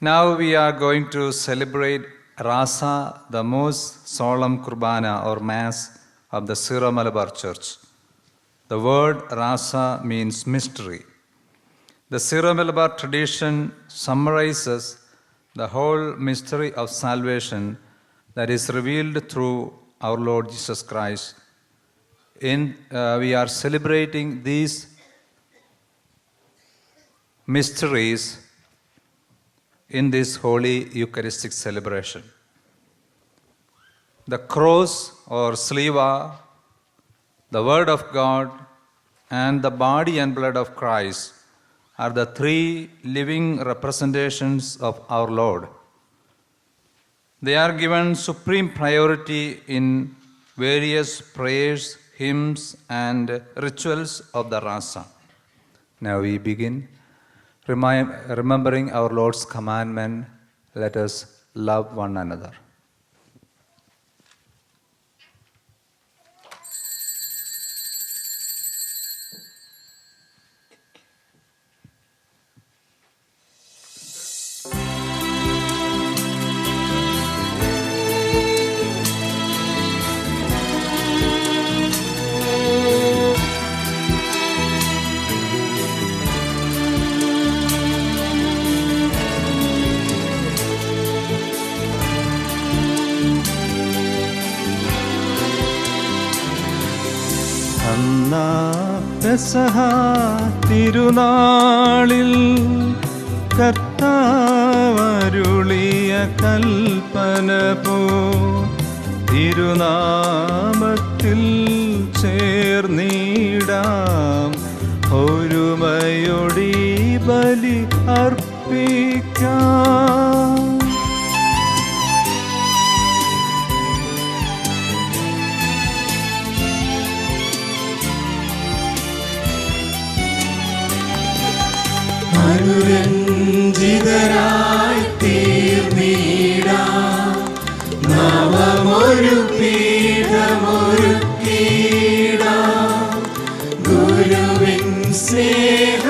Now we are going to celebrate Rasa, the most solemn Kurbana or Mass of the Syro-Malabar Church. The word Rasa means mystery. The Syro-Malabar tradition summarizes the whole mystery of salvation that is revealed through our Lord Jesus Christ. We are celebrating these mysteries in this holy Eucharistic celebration. The cross or sliva, the Word of God, and the body and blood of Christ are the three living representations of our Lord. They are given supreme priority in various prayers, hymns, and rituals of the Rasa. Now we begin. Remembering our Lord's commandment, let us love one another. പെസഹ തിരുനാളിൽ കർത്താവരുളിയ കൽപ്പന പോ തിരുനാമത്തിൽ ചേർന്നിടാം ഒരുമയൊടി ബലി അർപ്പിക്കാം. അനുരഞ്ജിതരായി തീർന്നിടാം നവമൊരു പീഠമൊരുക്കിടാം ഗുരുവിൻ സ്നേഹമൊടിയാകം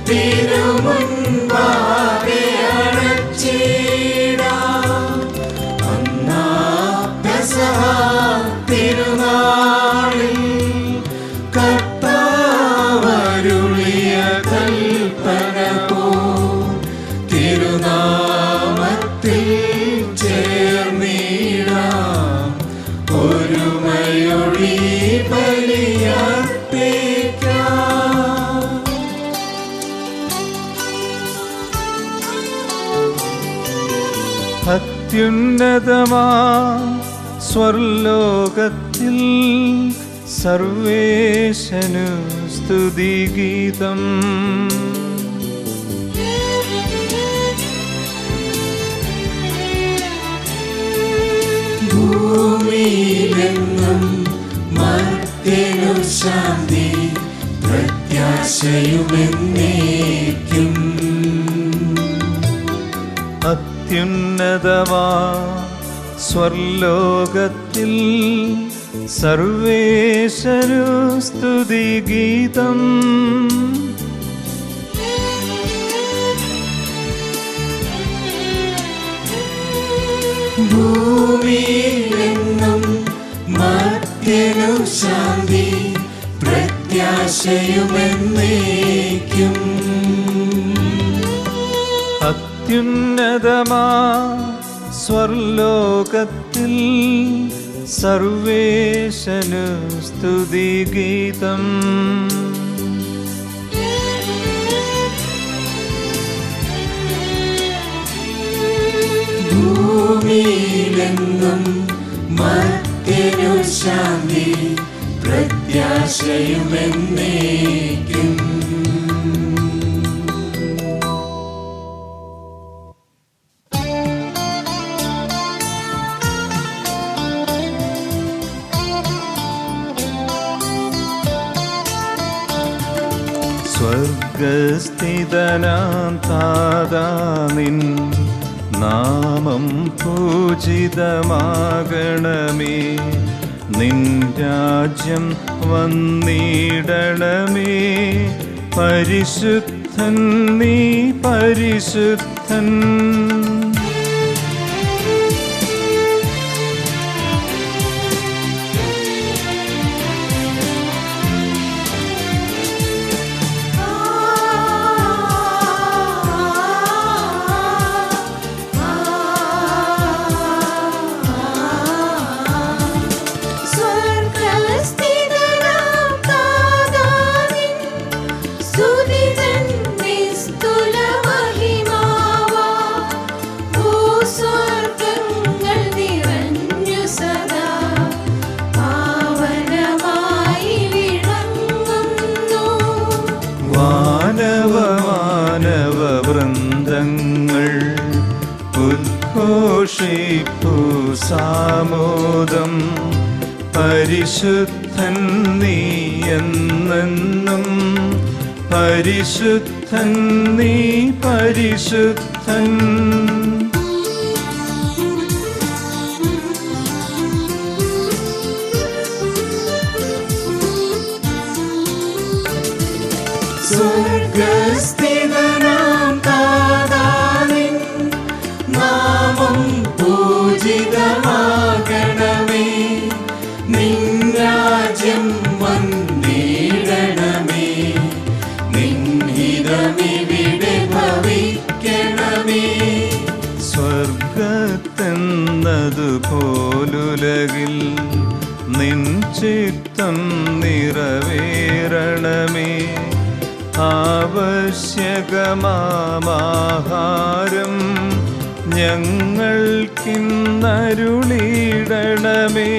തിരുമുൻപാകെ അണച്ചിടാം. അന്നാ പെസഹ തിരുനാളിൽ കർത്താവരുളിയ കൽപ്പന പോ തിരുനാമത്തിൽ ചേർന്നിടാം ഒരുമയൊടി ബലിയർപ്പിക്കാം. അത്യുന്നതമാ സ്വർലോകത്തിൽ സർവേശനു സ്തുതിഗീതം. ഭൂമിയിലെങ്ങും മർത്യനു ശാന്തി പ്രത്യാശയുമെന്നേക്കും. അത്യുന്നതമാ സ്വർലോകത്തിൽ സർവേശനു സ്തുതിഗീതം. ഭൂമിയിലെങ്ങും മർത്യനു ശാന്തി പ്രത്യാശയുമെന്നേക്കും. അത്യുന്നതമാ സ്വർലോകത്തിൽ സർവേശനു സ്തുതിഗീതം. ഭൂമിയിലെങ്ങും മർത്യനു ശാന്തി പ്രത്യാശയുമെന്നേക്കും. സ്വർഗസ്ഥിതനാം താതാ നിൻ നാമം പൂജിതമാകണമേ. നിൻ രാജ്യം വന്നിടണമേ. പരിശുദ്ധ പരിശുദ്ധൻ നീ പരിശുദ്ധൻ. വൃന്ദങ്ങൾ ഉദ്ഘോഷിപ്പു സാമോദം. പരിശുദ്ധൻ നീ എന്നെന്നും പരിശുദ്ധൻ നീ പരിശുദ്ധൻ. സ്വർഗസ്ഥിതനാം താതാനിൻ നാമം പൂജിതമാകണമേ. നിൻ രാജ്യം വന്നിടണമേ. നിൻ ഹിതമിവിടെ ഭവിക്കണമേ. സ്വർഗത്തെന്നതുപോലുലകിൽ നിൻ ചിത്തം നിറവേറണമേ. ആവശ്യകമാഹാരം ഞങ്ങൾക്കിന്നരുളിടണമേ.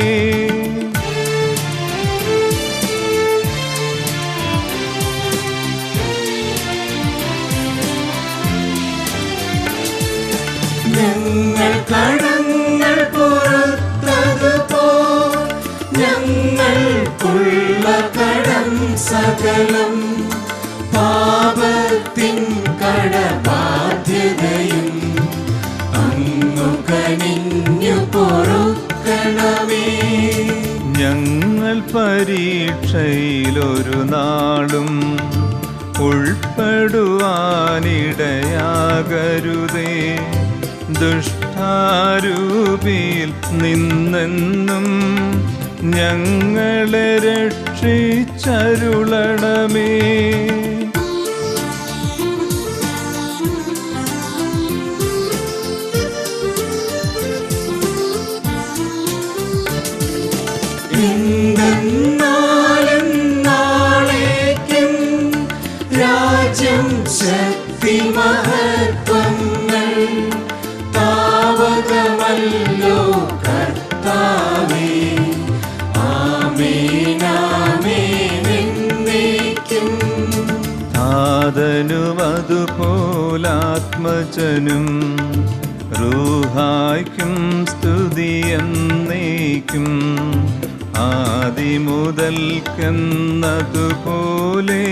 ഞങ്ങൾ കടങ്ങൾ പുറത്തതുപോൽ ഞങ്ങൾക്കുള്ള കടം സകലം പാപത്തിൻ കടബാധ്യതയും അങ്ങു കനിഞ്ഞു പൊറുക്കണമേ. ഞങ്ങൾ പരീക്ഷയിലൊരു നാളും ഉൾപ്പെടുവാനിടയാകരുതേ. ദുഷ്ടാരൂപിയിൽ നിന്നെന്നും ഞങ്ങളെ രക്ഷിച്ചരുളണമേ. എന്തെന്നാലും നാളേക്കും രാജ്യം ശക്തി മഹത്വങ്ങൾ താവകമല്ലോ കർത്താവേ. ആമേൻ ആമേൻ എന്നേക്കും. താതനും അതുപോലാത്മജനും റൂഹായ്ക്കും സ്തുതിയെന്നേക്കും. ആദിമുതൽക്കെന്നതുപോലെ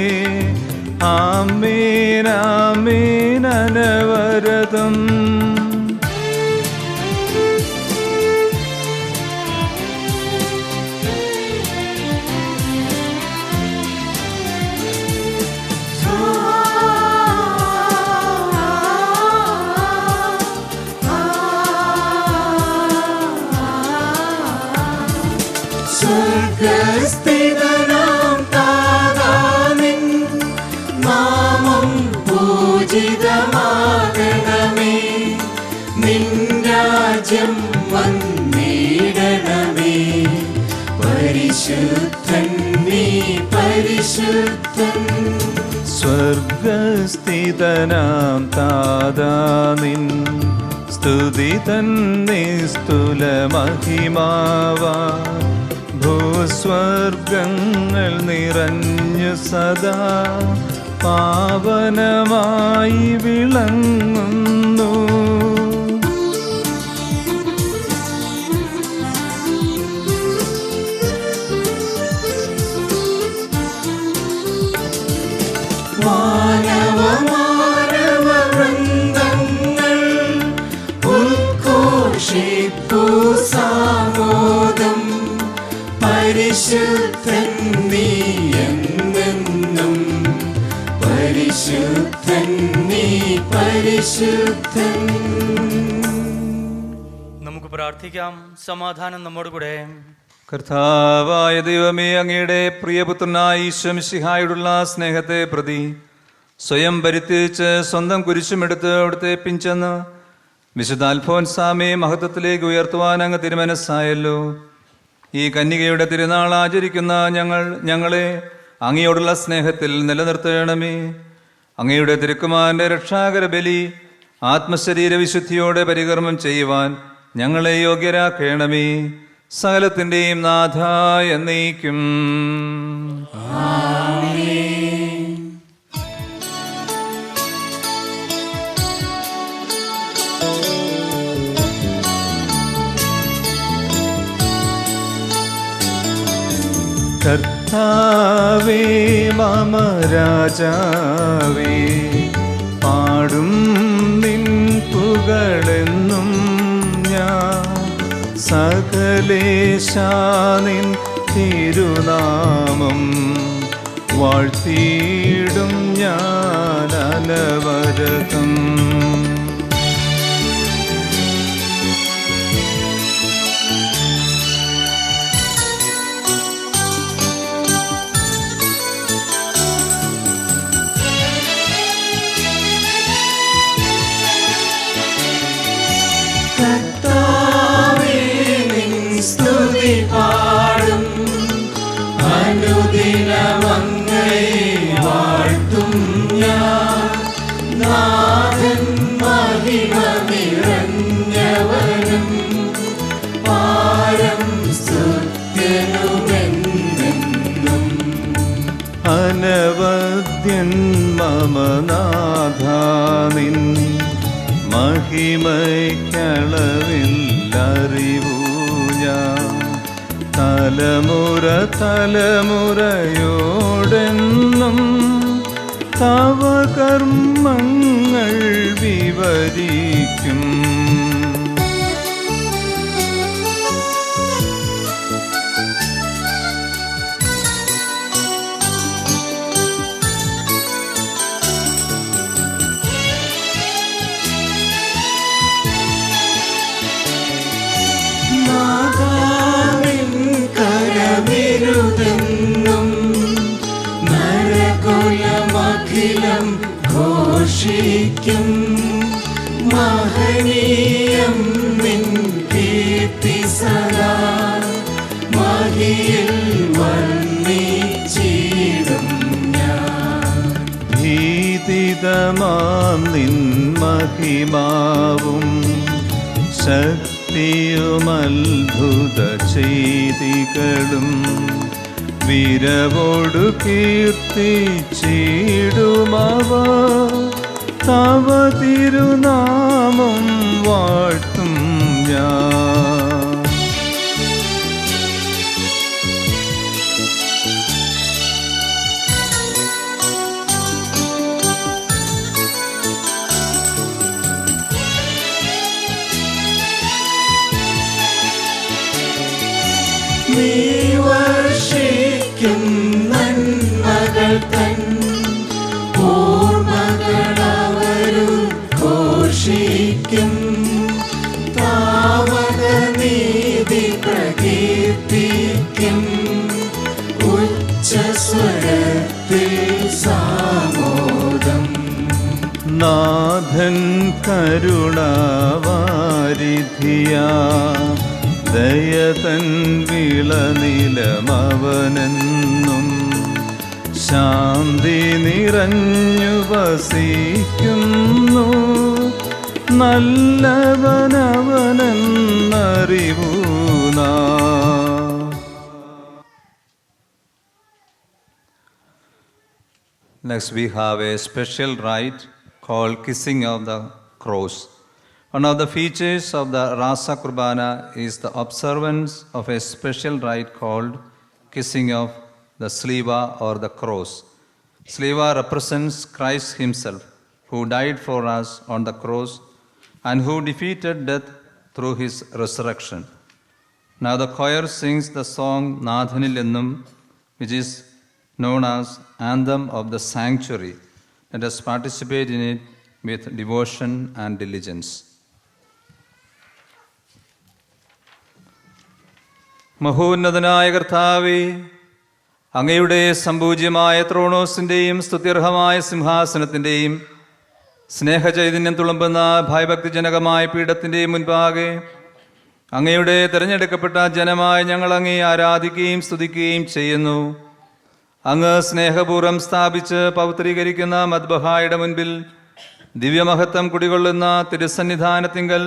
ആമേൻ ആമേൻ അനവരതം. സ്വർഗസ്ഥിതനാം താതാനിൻ നാമം പൂജിതമാകണമേ. നിൻ രാജ്യം വന്നിടണമേ. പരിശുദ്ധൻ നീ പരിശുദ്ധൻ. സ്വർഗസ്ഥിതനാം താതാനിൻ സ്തുതി തന്നെ സ്തുല മഹിമാവാ. ഭൂസ്വർഗങ്ങൾ നിറഞ്ഞു സദാ പാവനമായി വിളങ്ങുന്നു. വൃന്ദങ്ങൾ ഉദ്ഘോഷിപ്പു സാമോദം. പരിശുദ്ധൻ നീ എന്നെന്നും പരിശുദ്ധൻ. നീ പരിശുദ്ധൻ. നമുക്ക് പ്രാർത്ഥിക്കാം. സമാധാനം നമ്മോട് കൂടെ. കർത്താവായ ദൈവമേ, അങ്ങയുടെ പ്രിയപുത്രനായ ഈശോ മിശിഹായോടുള്ള സ്നേഹത്തെ പ്രതി സ്വയം പരിത്യജിച്ച് സ്വന്തം കുരിശുമെടുത്ത് അവിടുത്തെ പിഞ്ചെന്ന് വിശുദ്ധ അൽഫോൻസാമയെ മഹത്വത്തിലേക്ക് ഉയർത്തുവാൻ അങ്ങ് തിരുമനസ്സായല്ലോ. ഈ കന്യകയുടെ തിരുനാൾ ആചരിക്കുന്ന ഞങ്ങളെ അങ്ങയോടുള്ള സ്നേഹത്തിൽ നിലനിർത്തണമേ. അങ്ങയുടെ തിരുക്കുമാരൻ്റെ രക്ഷാകര ബലി ആത്മശരീര വിശുദ്ധിയോടെ പരികർമ്മം ചെയ്യുവാൻ ഞങ്ങളെ യോഗ്യരാക്കണമേ. സകലത്തിൻ്റെയും നാഥ എന്നേക്കും. കർത്താവേ മമ രാജാവേ, പാടും നിൻ പുകളെന്നും ഞാൻ. സകലേശാനിൻ തിരുനാമം വാഴ്ത്തിയിടും ഞാൻ അനവരതം. സ്തുതി പാടും അനുദിനമങ്ങയെ വാഴ്ത്തും ഞാൻ. നാഥൻ മഹിമ നിറഞ്ഞവനും പാരം സ്തുത്യനുമെന്നും. അനവദ്യൻ മമ നാഥ നിൻ മഹിമയ്ക്കളവില്ലറിവൂ ഞാൻ. തലമുറ തലമുറയോടെന്നും തവ കർമ്മങ്ങൾ വിവരിക്കും. കരവിരുതെന്നും നരകുലമഖിലം ഘോഷിക്കും. മഹനീയം നിൻ കീർത്തി സദാ മഹിയിൽ വർണ്ണിച്ചിടും ഞാൻ. ഭീതിതമാം നിൻ മഹിമാവും ശക്തിയുമത്ഭുത ചെയ്തികളും വിരവോടു കീർത്തിച്ചിടുമവ. തവ തിരുനാമം വാഴ്ത്തും ഞാൻ. നീ വർഷിക്കും നന്മകൾ തൻ ഓർമ്മകളവരും ഘോഷിക്കും. താവക നീതി പ്രകീർത്തിക്കും. ഉച്ചസ്വരത്തിൽ സാമോദം. നാഥൻ കരുണാവാരിധിയാ ദയതൻ വിളനിലമവനെന്നും. ശാന്തി നിറഞ്ഞു വസിക്കുന്നു. നല്ലവനവനെന്നറിവൂ നാം. Next we have a special rite called Kissing of the Cross. One of the features of the Rasa Kurbana is the observance of a special rite called Kissing of the Sliva or the Cross. Sliva represents Christ himself, who died for us on the cross and who defeated death through his resurrection. Now the choir sings the song Nathanil Ennum, which is known as Anthem of the Sanctuary. Let us participate in it with devotion and diligence. മഹോന്നതനായ കർത്താവേ, അങ്ങയുടെ സംപൂജ്യമായ ത്രോണോസിൻ്റെയും സ്തുത്യർഹമായ സിംഹാസനത്തിൻ്റെയും സ്നേഹചൈതന്യം തുളുമ്പുന്ന ഭയഭക്തിജനകമായ പീഠത്തിൻ്റെയും മുൻപാകെ അങ്ങയുടെ തിരഞ്ഞെടുക്കപ്പെട്ട ജനമായ ഞങ്ങൾ അങ്ങേ ആരാധിക്കുകയും സ്തുതിക്കുകയും ചെയ്യുന്നു. അങ്ങ് സ്നേഹപൂർവ്വം സ്ഥാപിച്ച് പൗത്രീകരിക്കുന്ന മദ്ബഹായുടെ മുൻപിൽ ദിവ്യമഹത്വം കുടികൊള്ളുന്ന തിരുസന്നിധാനത്തിങ്കൽ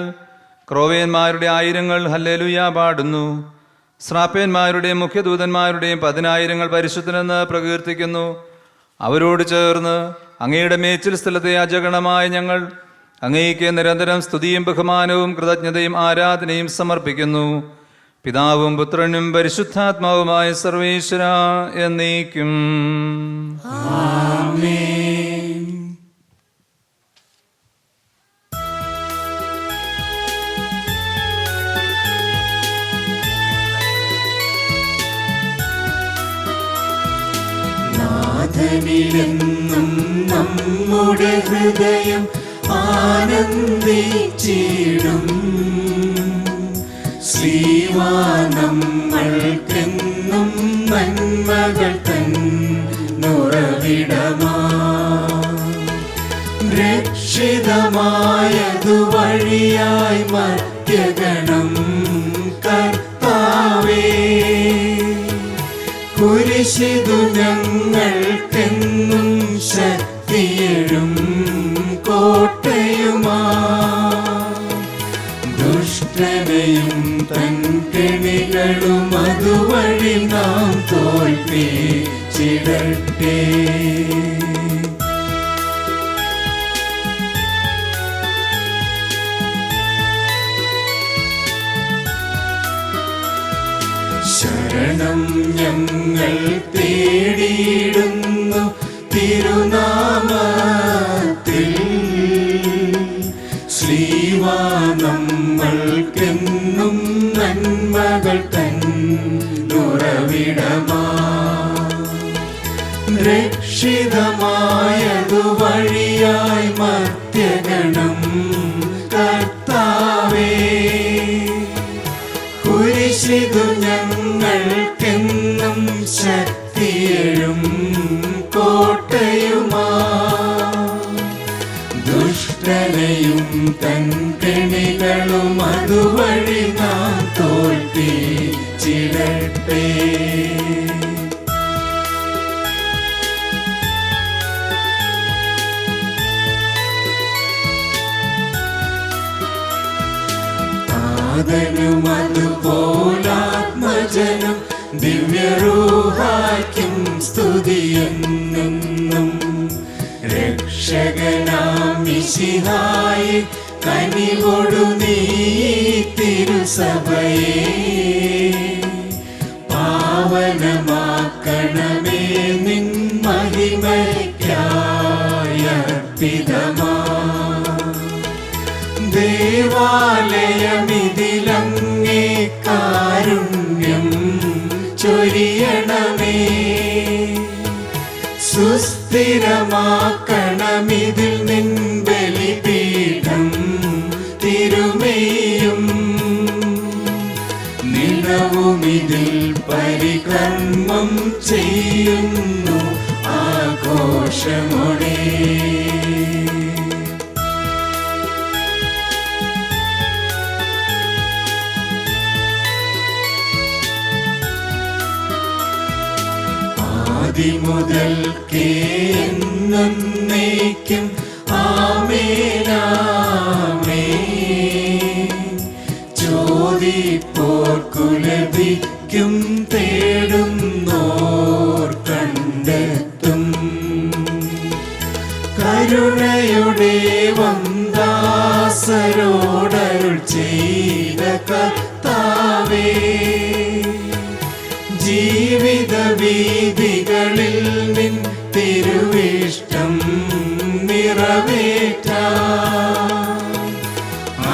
ക്രോവേന്മാരുടെ ആയിരങ്ങൾ ഹല്ലേലൂയ പാടുന്നു. ശ്രാപ്പേന്മാരുടെയും മുഖ്യദൂതന്മാരുടെയും 10,000 പരിശുദ്ധനെന്ന് പ്രകീർത്തിക്കുന്നു. അവരോട് ചേർന്ന് അങ്ങയുടെ മേച്ചിൽ സ്ഥലത്തെ അജഗണമായ ഞങ്ങൾ അങ്ങേക്ക് നിരന്തരം സ്തുതിയും ബഹുമാനവും കൃതജ്ഞതയും ആരാധനയും സമർപ്പിക്കുന്നു. പിതാവും പുത്രനും പരിശുദ്ധാത്മാവുമായ സർവേശ്വര എന്നേക്കും. നാഥനിലെന്നും നമ്മുടെ ഹൃദയം ആനന്ദിച്ചിടും. ശ്രീവാ നമ്മൾക്കെന്നും നന്മകൾ തൻ ഉറവിടമാ. രക്ഷിതമായതു വഴിയായി മർത്യഗണം കർത്താവേ, കുരിശിതു ഞങ്ങൾക്കെന്നും ശക്തിയെഴും കോട്ടയുമാ. ദുഷ്ടനെയും തൻ കെണികളും അതുവഴി നാം തോൽപ്പിച്ചിടട്ടെ. ശരണം ഞങ്ങൾ തേടിയിടുന്നു തിരുനാമത്തിൽ. ശ്രീവാ നമ്മൾക്കെന്നും നന്മകൾ തൻ ഉറവിടമാ. രക്ഷിതമായതു വഴിയായി മർത്യഗണം കർത്താവേ, കുരിശിതു ഞങ്ങൾക്കെന്നും ശക്തിയെഴും കോട്ടയുമാ. ദുഷ്ടനെയും തൻ കെണികളും അതുവഴി നാം തോൽപ്പിച്ചിടട്ടെ. താതനും അതുപോലാത്മജനും ദിവ്യരൂഹായ്ക്കും സ്തുതിയെന്നും. രക്ഷകനാം മിശിഹായെ കനിവൊടു നീ തിരുസഭയെ പാവനമാക്കണമേ നിൻ മഹിമയ്ക്കായി അർപ്പിതമാ. ദേവാലയമിതിലങ്ങേ കാരുണ്യം ചൊരിയണമേ. സുസ്ഥിരമാക്കണമിതിൽ നിൻ ബലിപീഠം തിരുമേയും. നിലവുമിതിൽ പരികർമ്മം ചെയ്യുന്നു ആഘോഷമോടെ. ആദിമുതൽക്കേ എന്നേക്കും ആമേനാമേൻ. ചോദിപ്പോർക്കു ലഭിക്കും, തേടുന്നോർ കണ്ടെത്തും. കരുണയുടെ വന്ദാസരോടരുൾ ചെയ്ത കർത്താവേ, ജീവിത വീഥികളിൽ നിൻ തിരുവിഷ്ടം നിറവേറ്റാൻ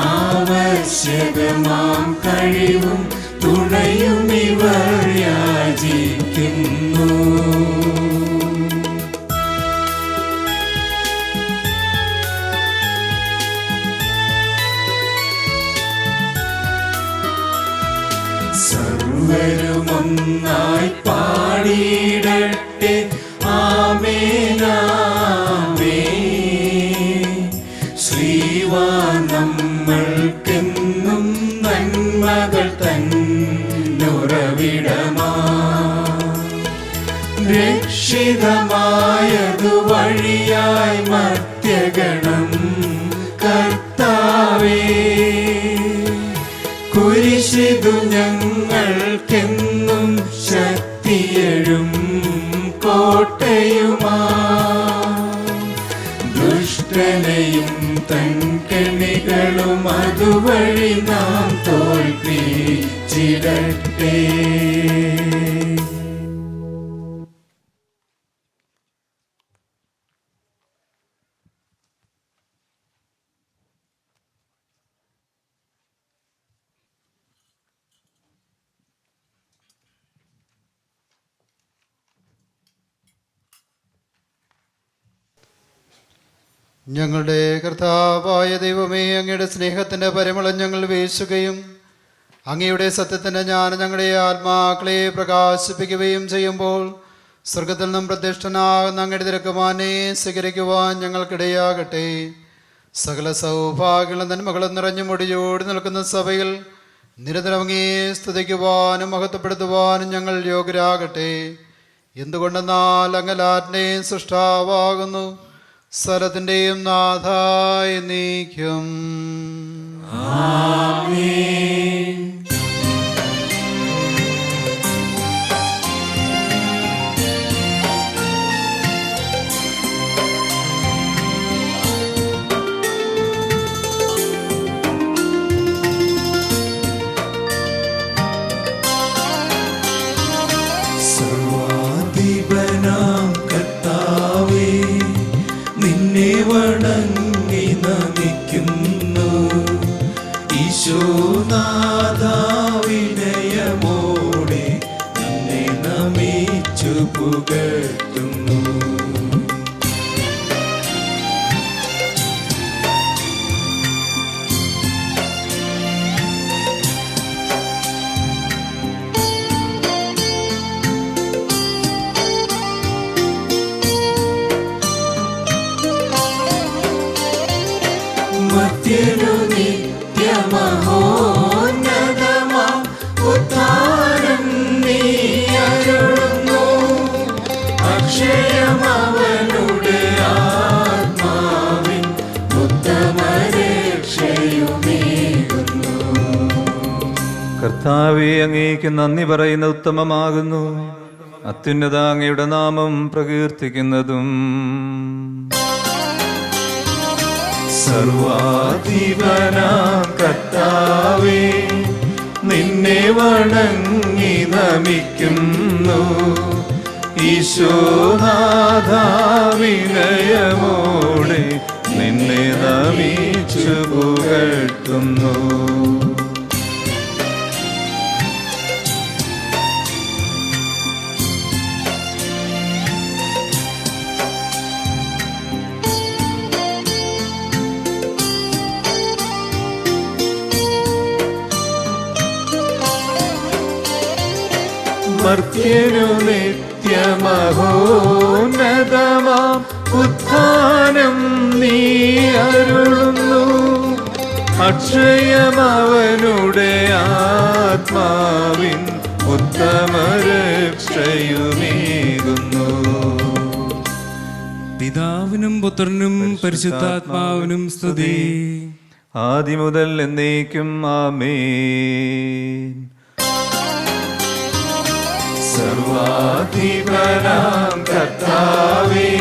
ആവശ്യകമാം കഴിവും തുണയും ഇവർ യാചിക്കുന്നു. ഒന്നായി പാടിയിടട്ടെ. ആമേനാമേൻ. ശ്രീവാൻ നമ്മൾക്കെന്നും നന്മകൾ തന്നുറവിടമാ. രക്ഷിതമായതു വഴിയായി മർത്യഗണം കർത്താവേ, കുരിശിതു ഞങ്ങൾക്കെന്നും ശക്തിയഴും കോട്ടയുമാ. ദുഷ്ടനെയും തൻ കെണികളും അതുവഴി നാം തോൽപ്പിച്ചിടട്ടെ. ഞങ്ങളുടെ കർത്താവായ ദൈവമേ, അങ്ങയുടെ സ്നേഹത്തിൻ്റെ പരിമളം ഞങ്ങൾ വീശുകയും അങ്ങയുടെ സത്യത്തിൻ്റെ ജ്ഞാനം ഞങ്ങളുടെ ആത്മാക്കളെ പ്രകാശിപ്പിക്കുകയും ചെയ്യുമ്പോൾ സ്വർഗത്തിൽ നിന്നും പ്രത്യക്ഷനാകുന്ന അങ്ങയുടെ തിരക്കുമാനെ സ്വീകരിക്കുവാൻ ഞങ്ങൾക്കിടയാകട്ടെ. സകല സൗഭാഗ്യങ്ങളും നന്മകളും നിറഞ്ഞു മുടിയോടി നിൽക്കുന്ന സഭയിൽ നിരന്തരം അങ്ങയെ സ്തുതിക്കുവാനും മഹത്വപ്പെടുത്തുവാനും ഞങ്ങൾ യോഗ്യരാകട്ടെ. എന്തുകൊണ്ടെന്നാൽ അങ്ങലാറ്റിൻ്റെയും സൃഷ്ടാവാകുന്നു, സകലത്തിൻ്റെയും നാഥായ നീക്കും. ആമേൻ. സർവാധിപനാം കർത്താവേ, നിന്നെ വണങ്ങി നമിക്കുന്നു. ഈശോനാഥാ, വിനയമോടെ നിന്നെ നമിച്ചു പുകഴ്ത്തുന്നു. മധ്യനു നിത്യമഹോന്നതമാം ഉദ്ധാരം നീ അരുളുന്നു. അക്ഷയമവനുടെ ആത്മാവിൻ ഉത്തമരക്ഷയുമേകുന്നു. കർത്താവേ, അങ്ങേക്ക് നന്ദി പറയുന്ന ഉത്തമമാകുന്നു. അത്യുന്നത അങ്ങയുടെ നാമം പ്രകീർത്തിക്കുന്നതും. സർവാധിപനാം കർത്താവേ, നിന്നെ വണങ്ങി നമിക്കുന്നു. ഈശോനാഥാ, വിനയമോടെ നിന്നെ നമിച്ചു പുകഴ്ത്തുന്നു. മർത്യനു നിത്യമഹോന്നതമാം ഉത്ഥാനം നീ അരുളുന്നു. അക്ഷയമവനുടെ ആത്മാവിൻ ഉത്തമരക്ഷയുമേകുന്നു. പിതാവിനും പുത്രനും പരിശുദ്ധാത്മാവിനും സ്തുതി. ആദിമുതൽ എന്നേക്കും ആമേൻ. സർവാധിപനാം കർത്താവേ,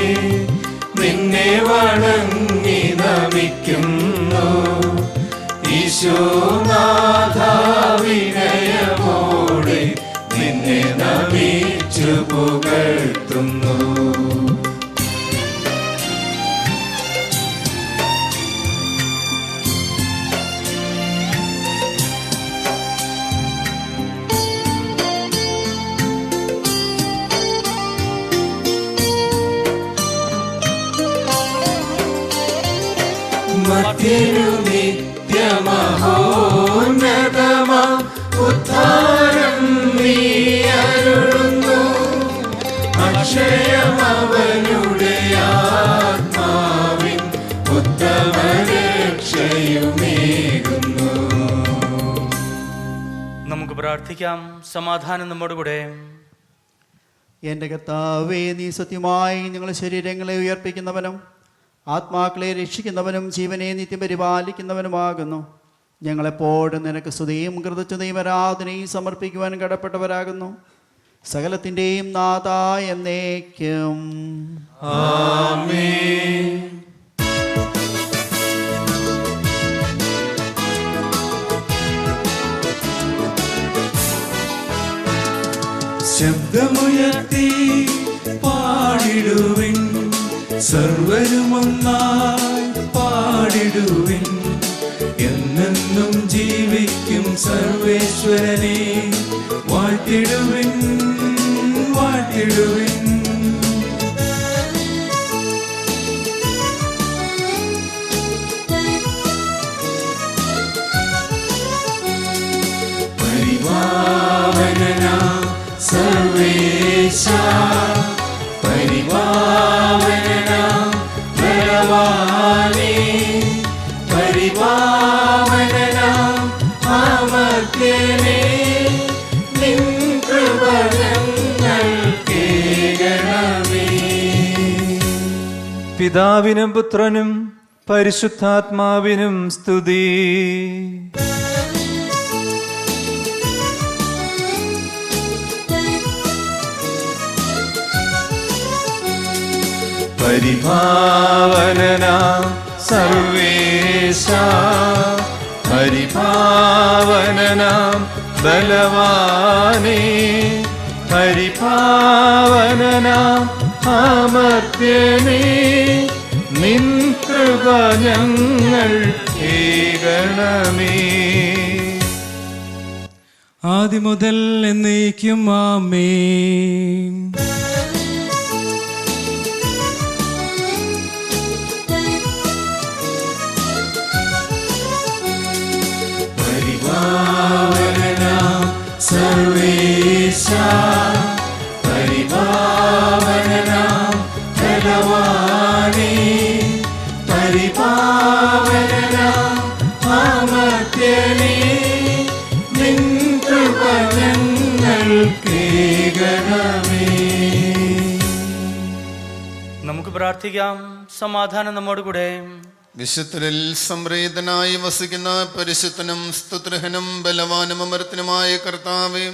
നിന്നെ വണങ്ങി നമിക്കുന്നു. ഈശോനാഥാ, വിനയമോടെ നിന്നെ നമിച്ചു പുകഴ്ത്തുന്നു. മധ്യനു നിത്യമഹോന്നതമാം ഉദ്ധാരം നീ പ്രാർത്ഥിക്കാം. സമാധാനം നമ്മോടുകൂടെ. എൻ്റെ കർത്താവേ, നീ സത്യമായി ഞങ്ങളുടെ ശരീരങ്ങളെ ഉയർപ്പിക്കുന്നവനും ആത്മാക്കളെ രക്ഷിക്കുന്നവനും ജീവനെ നിത്യം പരിപാലിക്കുന്നവനുമാകുന്നു. ഞങ്ങളെപ്പോഴും നിനക്ക് സ്തുതിയും കൃതജ്ഞതയും ആരാധനയും സമർപ്പിക്കുവാൻ കടപ്പെട്ടവരാകുന്നു. സകലത്തിൻ്റെയും നാഥ എന്നേക്കും. ആമേൻ. ശബ്ദമുയർത്തി പാടിടുവിൻ, സർവരുമൊന്നായി പാടിടുവിൻ. എന്നെന്നും ജീവിക്കും സർവേശ്വരനെ വാഴ്ത്തിടുവിൻ, വാഴ്ത്തിടുവിൻ. പരിപാവനനാം സർവേശ, പരിപാവനനാം ബലവാനേ, പരിപാവനനാം അമർത്യനേ, നിൻ കൃപ ഞങ്ങൾക്കേകണമേ. പിതാവിനും പുത്രനും പരിശുദ്ധാത്മാവിനും സ്തുതി. പരിപാവനനാം സർവേശ, പരിപാവനനാം ബലവാനേ, പരിപാവനനാം അമർത്യനേ, നിൻ കൃപ ഞങ്ങൾക്കേകണമേ. ആദ്യം മുതൽ എന്നേക്കും ആമേൻ. പരിപാവനനാം സർവേശ, പരിപാവനനാം ബലവാനേ, പരിപാവനനാം അമർത്യനേ, നിൻ കൃപ ഞങ്ങൾക്കേകണമേ. നമുക്ക് പ്രാർത്ഥിക്കാം. സമാധാനം നമ്മോടുകൂടെ. വിശുദ്ധരിൽ സംപ്രീതനായി വസിക്കുന്ന പരിശുദ്ധനും സ്തുത്യർഹനും ബലവാനും അമർത്തനുമായ കർത്താവേ,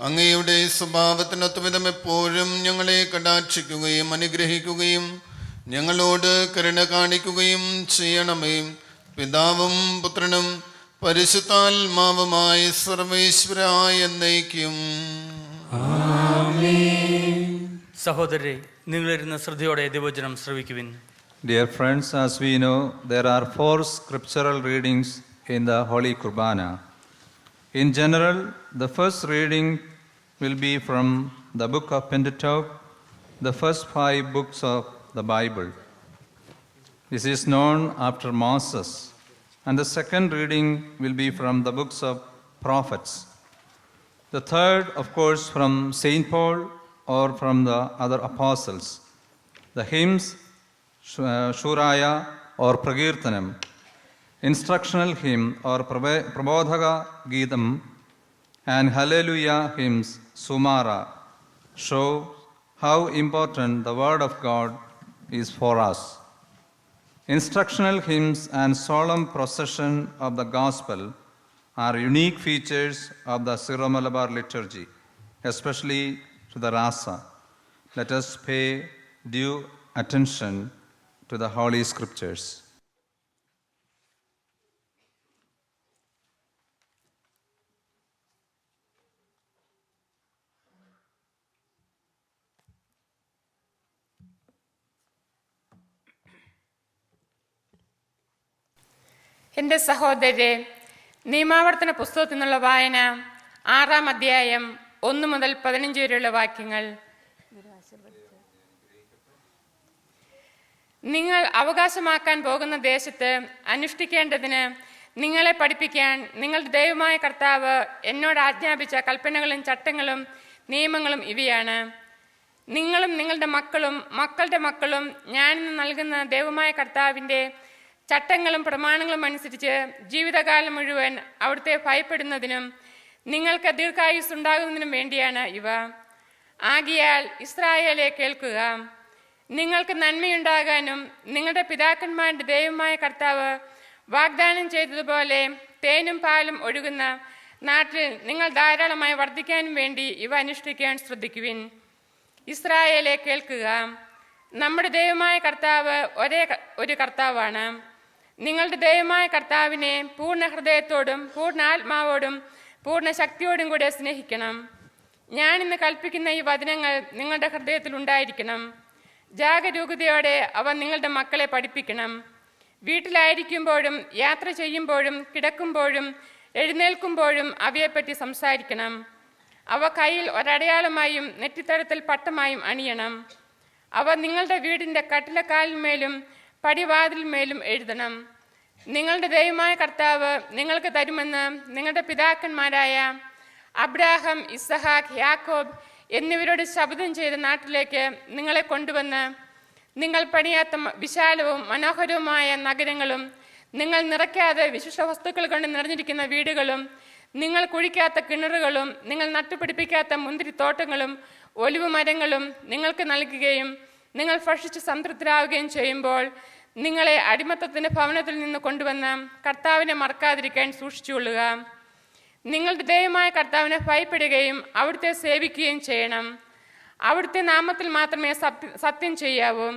അങ്ങയുടെ സ്വഭാവത്തിനൊത്തുവിധം എപ്പോഴും ഞങ്ങളെ കടാക്ഷിക്കുകയും അനുഗ്രഹിക്കുകയും ഞങ്ങളോട് കരുണ കാണിക്കുകയും ചെയ്യണമേ. പിതാവും പുത്രനും പരിശുദ്ധാത്മാവുമായി സർവേശ്വരായ എന്നേക്കും. സഹോദരരെ, നിങ്ങളിരുന്ന ശ്രദ്ധയോടെ ദൈവവചനം ശ്രവിക്കുവിൻ. Dear friends, as we know, there are 4 scriptural readings in the Holy Kurbana. In general, the first reading will be from the book of Pentateuch, the first 5 books of the Bible. This is known after Moses. And the second reading will be from the books of prophets. The third, of course, from Saint Paul or from the other apostles. The hymns, Shuraya or Pragirtanam, instructional hymn or Prabodhaga Geetam, and Hallelujah hymns, Sumara, show how important the Word of God is for us. Instructional hymns and solemn procession of the Gospel are unique features of the Syro-Malabar liturgy, especially to the Rasa. Let us pay due attention to the Holy Scriptures. എൻ്റെ സഹോദരരെ, നിയമാവർത്തന പുസ്തകത്തിൽ നിന്നുള്ള വായന 6-ാം അധ്യായം 1 മുതൽ 15 വരെയുള്ള വാക്യങ്ങൾ. നിങ്ങൾ അവകാശമാക്കാൻ പോകുന്ന ദേശത്ത് അനുഷ്ഠിക്കേണ്ടതിന് നിങ്ങളെ പഠിപ്പിക്കാൻ നിങ്ങളുടെ ദൈവമായ കർത്താവ് എന്നോട് ആജ്ഞാപിച്ച കൽപ്പനകളും ചട്ടങ്ങളും നിയമങ്ങളും ഇവയാണ്. നിങ്ങളും നിങ്ങളുടെ മക്കളും മക്കളുടെ മക്കളും ഞാനിന്ന് നൽകുന്ന ദൈവമായ കർത്താവിൻ്റെ ചട്ടങ്ങളും പ്രമാണങ്ങളും അനുസരിച്ച് ജീവിതകാലം മുഴുവൻ അവിടുത്തെ ഭയപ്പെടുന്നതിനും നിങ്ങൾക്ക് ദീർഘായുസ് ഉണ്ടാകുന്നതിനും വേണ്ടിയാണ് ഇവ. ആകയാൽ ഇസ്രായേലെ കേൾക്കുക, നിങ്ങൾക്ക് നന്മയുണ്ടാകാനും നിങ്ങളുടെ പിതാക്കന്മാരുടെ ദൈവമായ കർത്താവ് വാഗ്ദാനം ചെയ്തതുപോലെ തേനും പാലും ഒഴുകുന്ന നാട്ടിൽ നിങ്ങൾ ധാരാളമായി വർദ്ധിക്കാനും വേണ്ടി ഇവ അനുഷ്ഠിക്കാൻ ശ്രദ്ധിക്കുവിൻ. ഇസ്രായേലെ കേൾക്കുക, നമ്മുടെ ദൈവമായ കർത്താവ് ഒരു കർത്താവാണ്. നിങ്ങളുടെ ദൈവമായ കർത്താവിനെ പൂർണ്ണ ഹൃദയത്തോടും പൂർണ്ണ ആത്മാവോടും പൂർണ്ണ ശക്തിയോടും കൂടെ സ്നേഹിക്കണം. ഞാനിന്ന് കൽപ്പിക്കുന്ന ഈ വചനങ്ങൾ നിങ്ങളുടെ ഹൃദയത്തിൽ ഉണ്ടായിരിക്കണം. ജാഗരൂകതയോടെ അവ നിങ്ങളുടെ മക്കളെ പഠിപ്പിക്കണം. വീട്ടിലായിരിക്കുമ്പോഴും യാത്ര ചെയ്യുമ്പോഴും കിടക്കുമ്പോഴും എഴുന്നേൽക്കുമ്പോഴും അവയെപ്പറ്റി സംസാരിക്കണം. അവ കയ്യിൽ ഒരടയാളമായും നെറ്റിത്തടത്തിൽ പട്ടമായും അണിയണം. അവ നിങ്ങളുടെ വീടിൻ്റെ കട്ടിലക്കാലിന്മേലും പടിവാതിലിന്മേലും എഴുതണം. നിങ്ങളുടെ ദൈവമായ കർത്താവ് നിങ്ങൾക്ക് തരുമെന്ന് നിങ്ങളുടെ പിതാക്കന്മാരായ അബ്രാഹാം, ഇസഹാക്ക്, യാക്കോബ് എന്നിവരോട് ശപഥം ചെയ്ത നാട്ടിലേക്ക് നിങ്ങളെ കൊണ്ടുവന്ന് നിങ്ങൾ പണിയാത്ത വിശാലവും മനോഹരവുമായ നഗരങ്ങളും നിങ്ങൾ നിറയ്ക്കാതെ വിശിഷ്ട വസ്തുക്കൾ കൊണ്ട് നിറഞ്ഞിരിക്കുന്ന വീടുകളും നിങ്ങൾ കുഴിക്കാത്ത കിണറുകളും നിങ്ങൾ നട്ടുപിടിപ്പിക്കാത്ത മുന്തിരിത്തോട്ടങ്ങളും ഒലിവ് മരങ്ങളും നിങ്ങൾക്ക് നൽകുകയും നിങ്ങൾ ഭക്ഷിച്ച് സംതൃപ്തരാകുകയും ചെയ്യുമ്പോൾ നിങ്ങളെ അടിമത്തത്തിൻ്റെ ഭവനത്തിൽ നിന്ന് കൊണ്ടുവന്ന കർത്താവിനെ മറക്കാതിരിക്കാൻ സൂക്ഷിച്ചുകൊള്ളുക. നിങ്ങളുടെ ദൈവമായ കർത്താവിനെ ഭയപ്പെടുകയും അവിടുത്തെ സേവിക്കുകയും ചെയ്യണം. അവിടുത്തെ നാമത്തിൽ മാത്രമേ സത്യം ചെയ്യാവൂ.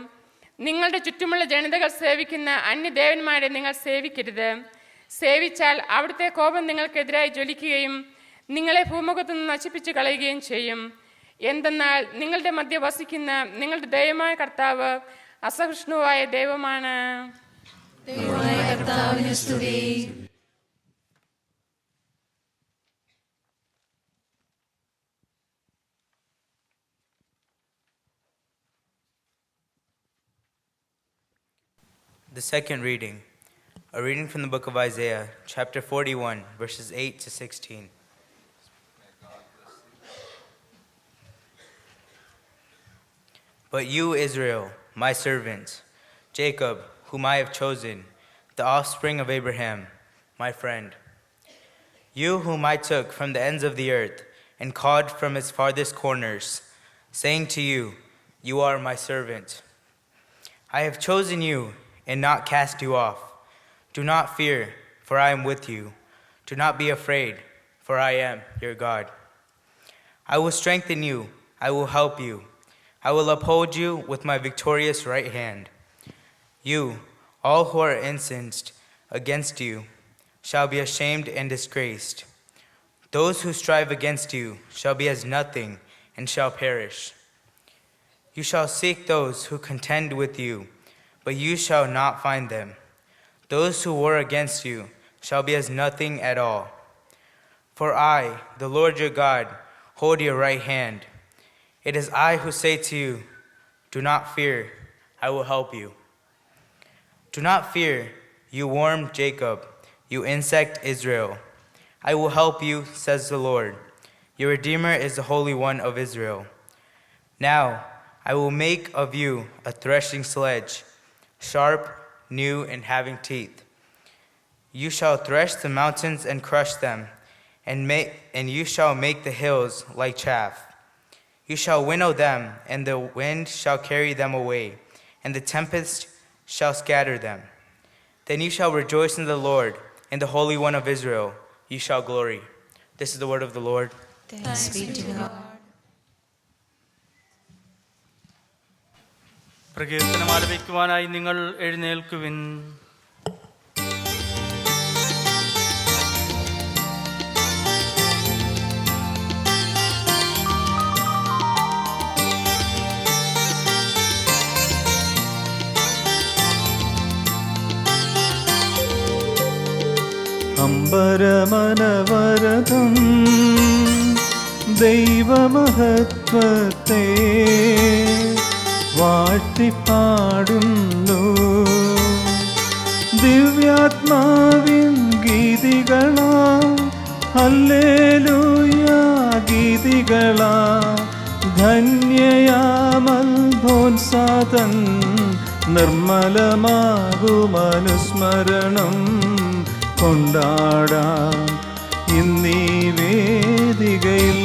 നിങ്ങളുടെ ചുറ്റുമുള്ള ജനതകൾ സേവിക്കുന്ന അന്യദേവന്മാരെ നിങ്ങൾ സേവിക്കരുത്. സേവിച്ചാൽ അവിടുത്തെ കോപം നിങ്ങൾക്കെതിരായി ജ്വലിക്കുകയും നിങ്ങളെ ഭൂമുഖത്തു നിന്ന് നശിപ്പിച്ചു കളയുകയും ചെയ്യും. എന്തെന്നാൽ നിങ്ങളുടെ മധ്യ വസിക്കുന്ന നിങ്ങളുടെ ദൈവമായ കർത്താവ് അസഹിഷ്ണുവായ ദൈവമാണ്. The second reading, a reading from the book of Isaiah, chapter 41, verses 8 to 16. But you, Israel, my servant, Jacob, whom I have chosen, the offspring of Abraham, my friend, you whom I took from the ends of the earth and called from its farthest corners, saying to you, you are my servant. I have chosen you and not cast you off. Do not fear, for I am with you. Do not be afraid, for I am your God. I will strengthen you, I will help you. I will uphold you with my victorious right hand. You, all who are incensed against you, shall be ashamed and disgraced. Those who strive against you shall be as nothing and shall perish. You shall seek those who contend with you, but you shall not find them. Those who war against you shall be as nothing at all. For I, the Lord your God, hold your right hand. It is I who say to you, do not fear, I will help you. Do not fear, you worm Jacob, you insect Israel. I will help you, says the Lord. Your Redeemer is the Holy One of Israel. Now I will make of you a threshing sledge, sharp, new, and having teeth. You shall thresh the mountains and crush them, and you shall make the hills like chaff. You shall winnow them, and the wind shall carry them away, and the tempest shall scatter them. Then you shall rejoice in the Lord, in the Holy One of Israel you shall glory. This is the word of the Lord. Thanks be to God. പ്രകീർത്തനം ആലപിക്കുവാനായി നിങ്ങൾ എഴുന്നേൽക്കുവിൻ. അമ്പരമനവരതം ദൈവമഹത്വത്തെ വാഴ്ത്തിപ്പാടുന്നു. ദിവ്യാത്മാവിൻ ഗീതികളാ hallelujah ഗീതികളാ ധന്യയാമൽഭോത്സാതൻ നിർമ്മലമാകുമനുസ്മരണം കൊണ്ടാടാം ഇന്നീ വേദികയിൽ.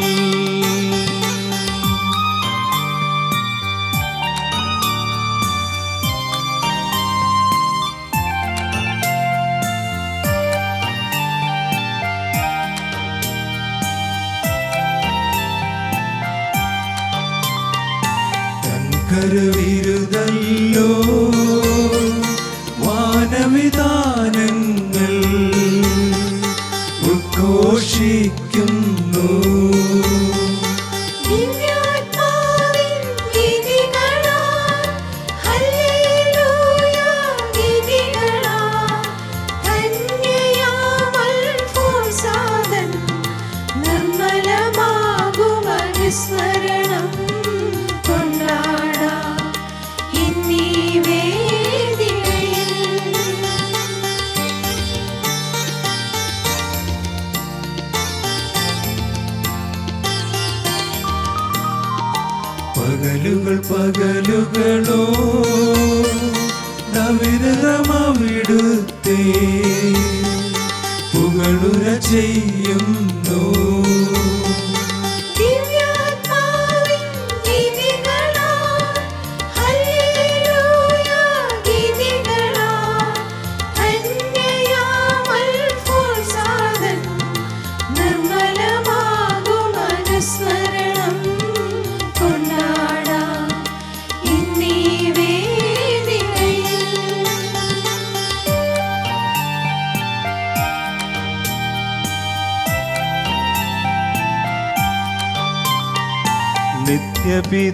കരുവിരുതല്ലോ വാനവിധാനങ്ങൾ ഉദ്ഘോഷിക്കുന്നു. പകലുകളോ നവിരമവിടുത്തെ പുകളുര ചെയ്യുന്നു.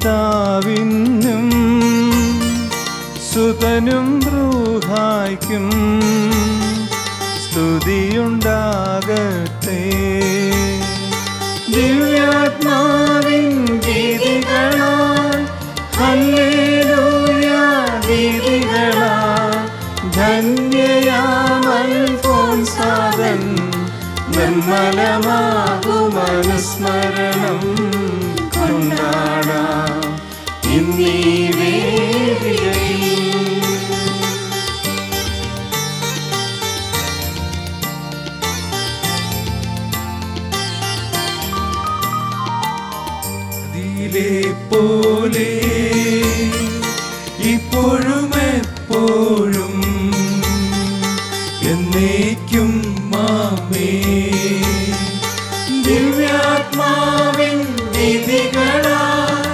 നിത്യപിതാവിനും സുതനും റൂഹായ്ക്കും സ്തുതിയുണ്ടാകട്ടെ. ദിവ്യാത്മാവിൻ ഗീതികളാൽ hallelujah ഗീതികളാൽ ധന്യയാമൽഫോൻസാദൻ നിർമ്മലമാകുമനുസ്മരണം കൊണ്ടാടാം ഇന്നീ വേദികയിൽ. അതിലെ പോലെ ഇപ്പോഴും എപ്പോഴും എന്നേക്കും മാമേ. ദിവ്യാത്മാവിൻ ഗീതികളാൽ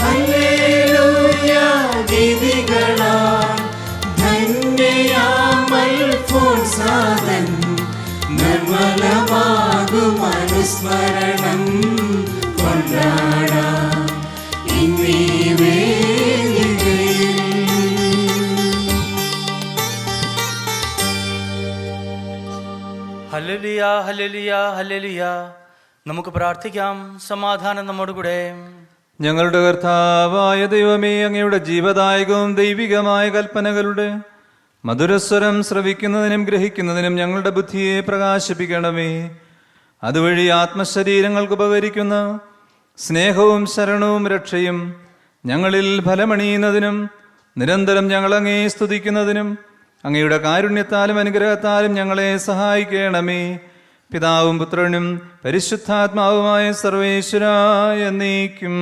hallelujah ഗീതികളാൽ ധന്യയാമൽഫോൻസാദൻ നിർമ്മലമാകുമനുസ്മരണം കൊണ്ടാടാം ഇന്നീ വേദികയിൽ. ഹല്ലേലൂയ ഹല്ലേലൂയ ഹല്ലേലൂയ. നമുക്ക് പ്രാർത്ഥിക്കാം. സമാധാനം നമ്മോടുകൂടെ. ഞങ്ങളുടെ കർത്താവായ ദൈവമേ, അങ്ങയുടെ ജീവദായകവും ദൈവികമായ കൽപ്പനകളുടെ മധുരസ്വരം ശ്രവിക്കുന്നതിനും ഗ്രഹിക്കുന്നതിനും ഞങ്ങളുടെ ബുദ്ധിയെ പ്രകാശിപ്പിക്കണമേ. അതുവഴി ആത്മശരീരങ്ങൾക്ക് ഉപകരിക്കുന്ന സ്നേഹവും ശരണവും രക്ഷയും ഞങ്ങളിൽ ഫലമണിയുന്നതിനും നിരന്തരം ഞങ്ങളങ്ങേ സ്തുതിക്കുന്നതിനും അങ്ങയുടെ കാരുണ്യത്താലും അനുഗ്രഹത്താലും ഞങ്ങളെ സഹായിക്കണമേ. പിതാവും പുത്രനും പരിശുദ്ധാത്മാവുമായ സർവേശ്വരാ എന്നേക്കും.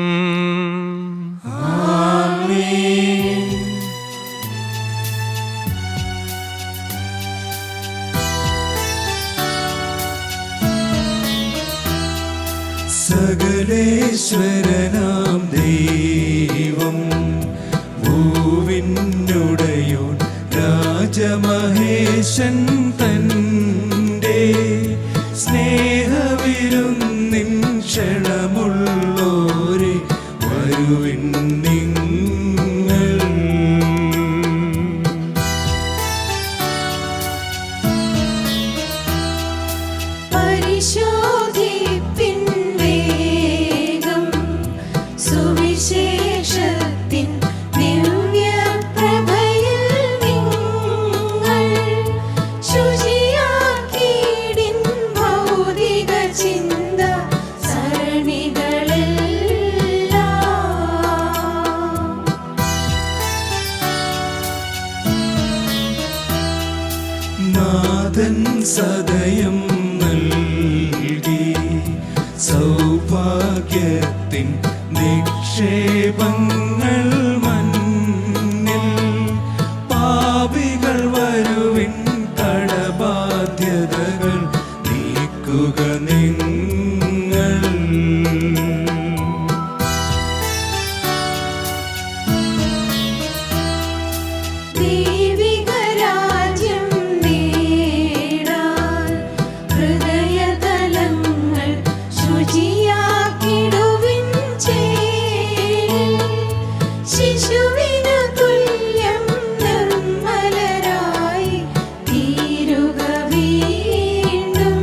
സകലേശ്വരനാം ദൈവം ഭൂവിനുടയോൻ രാജമഹേശൻ തന്റെ സ്നേഹവിരുന്നിൻ ക്ഷണമുള്ളോരെ വരുവിൻ നിങ്ങൾ. പരിശോധിപ്പിൻ വേഗം സുവിശേഷത്തിൻ ദിവ്യപ്രഭയിൽ നിങ്ങൾ ശുചിയാക്കിയിടിൻ ഭൗതിക ചിന്ത സരണികളെല്ലാം. നാഥൻ സദയം നൽകി സൗഭാഗ്യത്തിൻ നിക്ഷേപങ്ങൾ മണ്ണിൽ. പാപികൾ വരുവിൻ, കടബാധ്യതകൾ നീക്കുക നിങ്ങൾ. ദൈവിക രാജ്യം നേടാൻ ഹൃദയതലങ്ങൾ ശുചിയാക്കിടുവിൻ ചേരിൽ. ശിശുവിനു തുല്യം നിർമ്മലരായി തീരുക വീണ്ടും.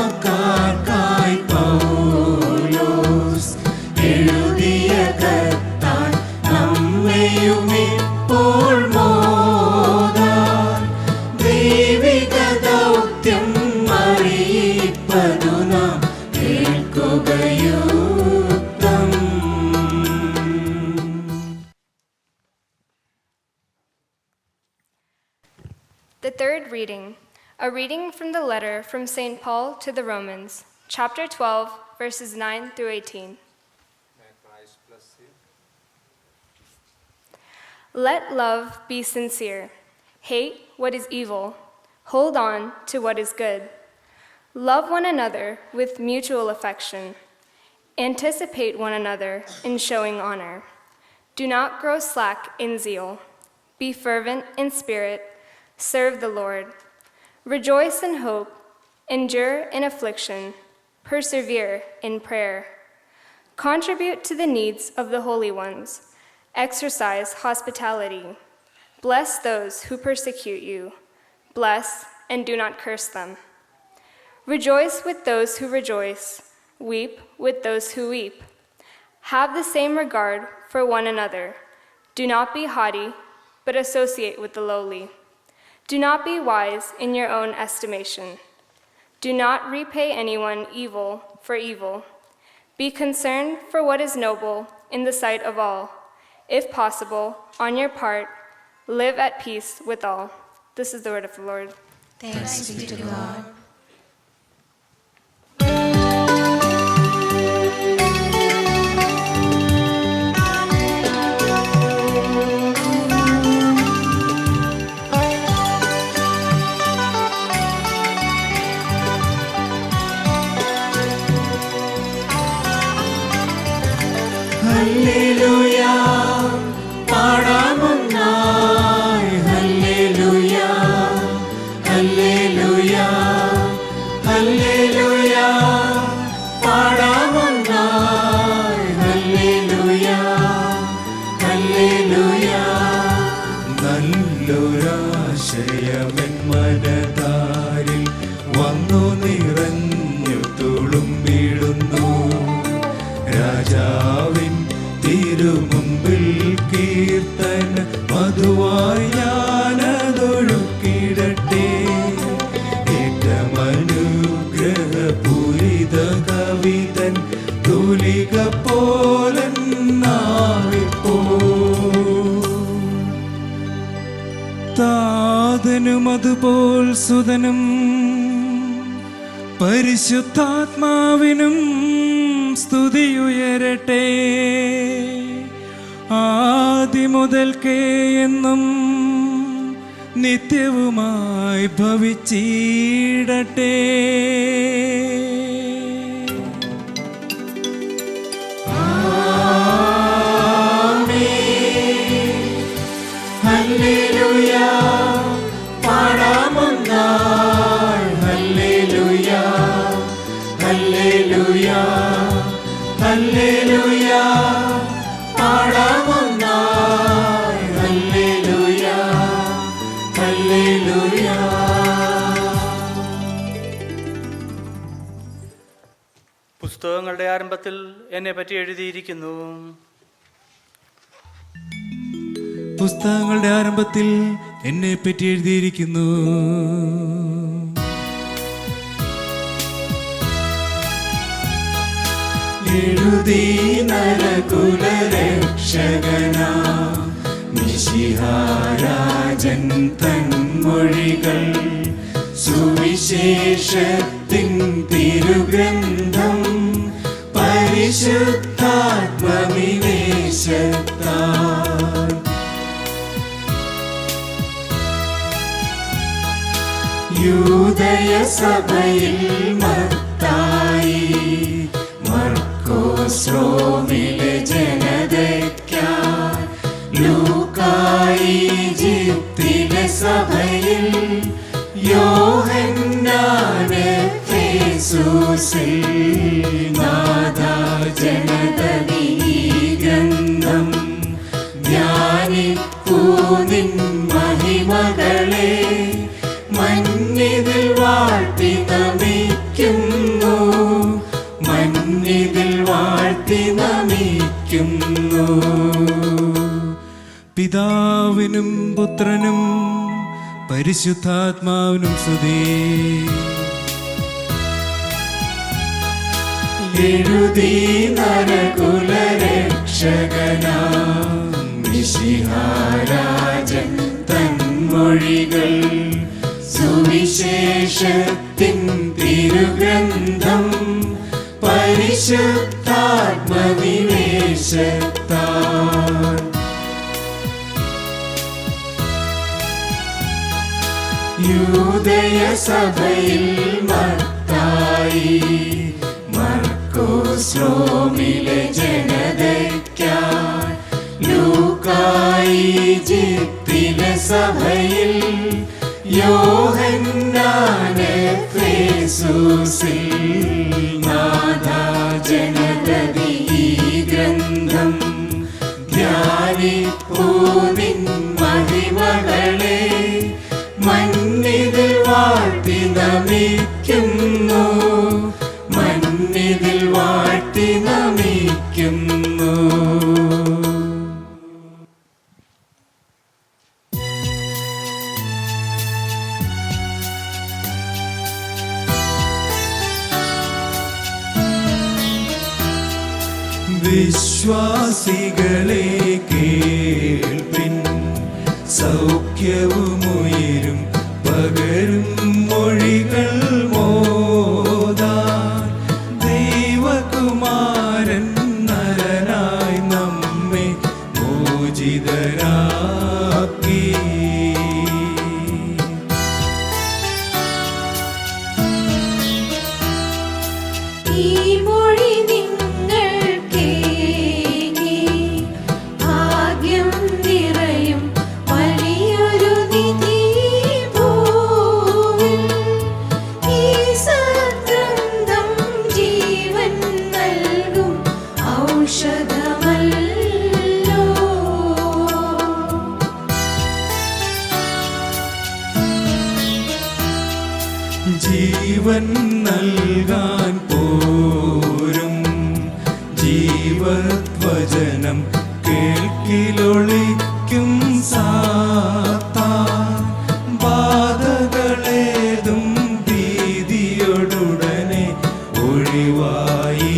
റോമാക്കാർക്കായി പൗലോസ് എഴുതിയ കത്താൻ നമ്മയും ഇപ്പോൾ മോദാൻ. ദൈവിക ദൗത്യം അറിയിപ്പതു നാം കേൾക്കുകയുക്തം. The third reading, a reading from the letter from St. Paul to the Romans, chapter 12, verses 9 through 18. Let love be sincere. Hate what is evil. Hold on to what is good. Love one another with mutual affection. Anticipate one another in showing honor. Do not grow slack in zeal. Be fervent in spirit. Serve the Lord. Rejoice in hope. Endure in affliction. Persevere in prayer. Contribute to the needs of the holy ones. Exercise hospitality. Bless those who persecute you. Bless and do not curse them. Rejoice with those who rejoice. Weep with those who weep. Have the same regard for one another. Do not be haughty, but associate with the lowly. Do not be wise in your own estimation. Do not repay anyone evil for evil. Be concerned for what is noble in the sight of all. If possible, on your part, live at peace with all. This is the word of the Lord. Thanks be to God. ഹല്ലേലൂയ, പാടാമൊന്നായി. ഹല്ലേലൂയ, ഹല്ലേലൂയ, ഹല്ലേലൂയ, പാടാമൊന്നായി. ഹല്ലേലൂയ, ഹല്ലേലൂയ. നല്ലൊരാശയമെൻ മനതാരിൽ വന്നു നിറഞ്ഞു തുളുമ്പിടുന്നു. രാജാവിൻ തിരുമുമ്പിൽ കീർത്തന മധുവായി ഞാനതൊഴുക്കിടട്ടെ. ഏറ്റമനുഗ്രഹപൂരിത കവിതൻ തൂലിക പോലെന്നാവിപ്പോ. താതനും അതുപോൽ സുതനും പരിശുദ്ധാത്മാവിനും സ്തുതിയുയരട്ടെ. ആദിമുതൽക്കേ എന്നും നിത്യവുമായി ഭവിച്ചിടട്ടെ. ഹല്ലേലൂയ, പാടാമൊന്നായി. ഹല്ലേലൂയ, ഹല്ലേലൂയ, ഹല്ലേലൂയ, പാടാമൊന്നായി. ഹല്ലേലൂയ, ഹല്ലേലൂയ. പുസ്തകങ്ങളുടെ ആരംഭത്തിൽ എന്നെ പറ്റി എഴുതിയിരിക്കുന്നു. പുസ്തകങ്ങളുടെ ആരംഭത്തിൽ എന്നെ പറ്റി എഴുതിയിരിക്കുന്നു. എഴുതി നരകുലരക്ഷകനാ മിശിഹാരാജൻ തൻ മൊഴികൾ സുവിശേഷത്തിൻ തിരുഗ്രന്ഥം പരിശുദ്ധാത്മനിവേശത്താൽ യൂദയ സഭയിൽ മത്തായി മർക്കോസ് റോമിലെ ജനതയ്ക്കായി ലൂക്കായി ഈജിപ്തിലെ സഭയിൽ യോഹന്നാൻ എഫേസുസിൽ നാഥാ ജനതനീ ഗ്രന്ഥം ധ്യാനിപ്പൂ നിൻ മഹിമകളെ മന്നിതിൽ വാഴ്ത്തി നമിക്കുന്നു മന്നിതിൽ വാഴ്ത്തി നമിക്കുന്നു. പിതാവിനും പുത്രനും പരിശുദ്ധാത്മാവിനും സ്തുതി. എഴുതി നരകുലരക്ഷകനാം മിശിഹാരാജൻ തൻ മൊഴികൾ സുവിശേഷത്തിൻ തിരുഗ്രന്ഥം പരിശുദ്ധാത്മനിവേശത്താൽ യൂദയ സഭയിൽ മത്തായി മർക്കോസ് റോമിലെ ജനതയ്ക്കായി ലൂക്കായി ഈജിപ്തിലെ സഭയിൽ യോഹന്നാൻ എഫേസുസിൽ നാഥാ ജനതനീ ഗ്രന്ഥം ധ്യാനിപ്പൂ നിൻ മഹിമകളെ മന്നിതിൽ വാഴ്ത്തി നമിക്കുന്നു മന്നിതിൽ വാഴ്ത്തി നമിക്കുന്നു. വിശ്വാസികളെ കേൾപ്പിൻ, സൗഖ്യവുമുയരും പകരും മൊഴികൾ മോദാൻ ദൈവകുമാരൻ നരനായി നമ്മെ മോചിതരാക്കി. ഈ മൊഴി നിങ്ങൾ കേൾക്കി ഭാഗ്യം നിറയും വലിയൊരു നിധി ഭൂവിൽ. ഈ സദ്ഗ്രന്ഥം ജീവൻ നൽകും ഔഷധമല്ലോ. ജീവൻ നൽകാൻ പോരും ജീവവചനം കേൾക്കിലൊളിക്കും സാത്താൻ. ബാധകളേതും ഭീതിയോടുടനെ ഒഴിവായിടും.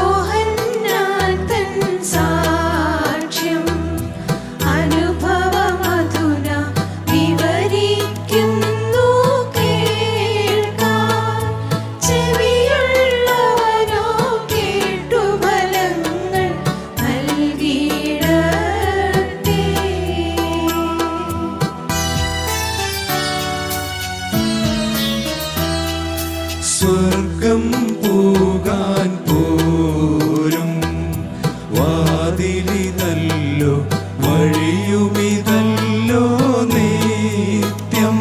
യോഹന്നാൻ തൻ സാക്ഷ്യം അനുഭവമധുന വിവരിക്കുന്നു കേൾക്കാൻ. ചെവിയുള്ളവനോ കേട്ടു ഫലങ്ങൾ നൽകിയിടട്ടെ. സ്വർഗം പോകാൻ പോരും വാതിലിതല്ലോ വഴിയുമിതല്ലോ നിത്യം.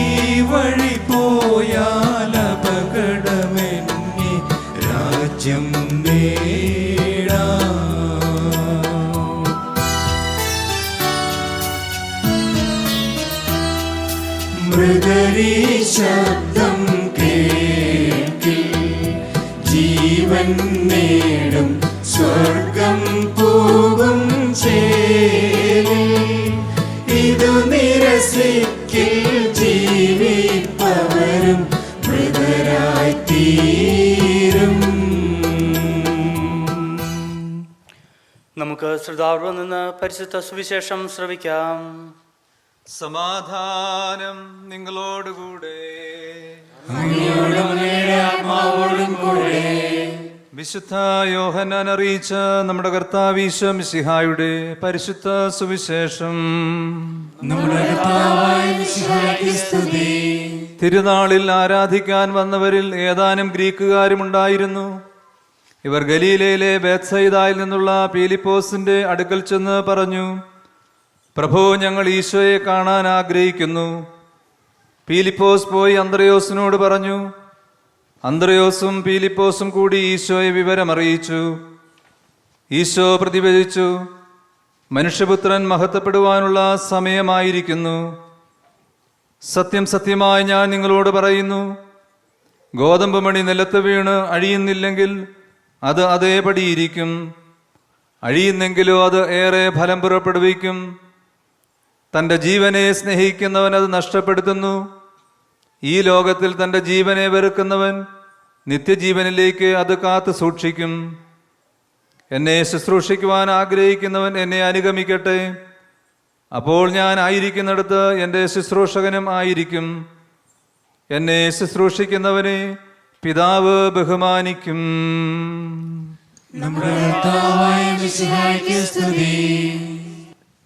ഈ വഴി പോയാൽ അപകടമെന്നെ രാജ്യം നേടാം. മൃഗരീ ശബ്ദം കേൾക്കിൽ ജീവൻ നേടും സ്വർഗം പോകും ചേലിൽ. ഇതു നിരസിക്കിൽ ജീവിപ്പവരും മൃഗരീ ശ്രോതാവിൽ നിന്ന് പരിശുദ്ധ സുവിശേഷം ശ്രവിക്കാം. സമാധാനം നിങ്ങളോടുകൂടെ. വിശുദ്ധ യോഹന്നാൻ അറിയിച്ച നമ്മുടെ കർത്താവ് ഈശോ മിശിഹായുടെ പരിശുദ്ധ സുവിശേഷം. തിരുനാളിൽ ആരാധിക്കാൻ വന്നവരിൽ ഏതാനും ഗ്രീക്കുകാരുമുണ്ടായിരുന്നു. ഇവർ ഗലീലയിലെ ബേത്സയിദായിൽ നിന്നുള്ള പീലിപ്പോസിന്റെ അടുക്കൽ ചെന്ന് പറഞ്ഞു, പ്രഭു, ഞങ്ങൾ ഈശോയെ കാണാൻ ആഗ്രഹിക്കുന്നു. പീലിപ്പോസ് പോയി അന്ത്രയോസിനോട് പറഞ്ഞു. അന്ത്രയോസും പീലിപ്പോസും കൂടി ഈശോയെ വിവരമറിയിച്ചു. ഈശോ പ്രതിവചിച്ചു, മനുഷ്യപുത്രൻ മഹത്വപ്പെടുവാനുള്ള സമയമായിരിക്കുന്നു. സത്യം സത്യമായി ഞാൻ നിങ്ങളോട് പറയുന്നു, ഗോതമ്പ് മണി നിലത്ത് വീണ് അഴിയുന്നില്ലെങ്കിൽ അത് അതേപടിയിരിക്കും, അഴിയുന്നെങ്കിലോ അത് ഏറെ ഫലം പുറപ്പെടുവിക്കും. തൻ്റെ ജീവനെ സ്നേഹിക്കുന്നവൻ അത് നഷ്ടപ്പെടുത്തുന്നു. ഈ ലോകത്തിൽ തൻ്റെ ജീവനെ വെറുക്കുന്നവൻ നിത്യജീവനിലേക്ക് അത് കാത്തു സൂക്ഷിക്കും. എന്നെ ശുശ്രൂഷിക്കുവാൻ ആഗ്രഹിക്കുന്നവൻ എന്നെ അനുഗമിക്കട്ടെ. അപ്പോൾ ഞാൻ ആയിരിക്കുന്നിടത്ത് എൻ്റെ ശുശ്രൂഷകനും ആയിരിക്കും. എന്നെ ശുശ്രൂഷിക്കുന്നവനെ പിതാവ് ബഹുമാനിക്കും. നമ്മുടെ കർത്താവായ മിശിഹായ്ക്ക് സ്തുതി.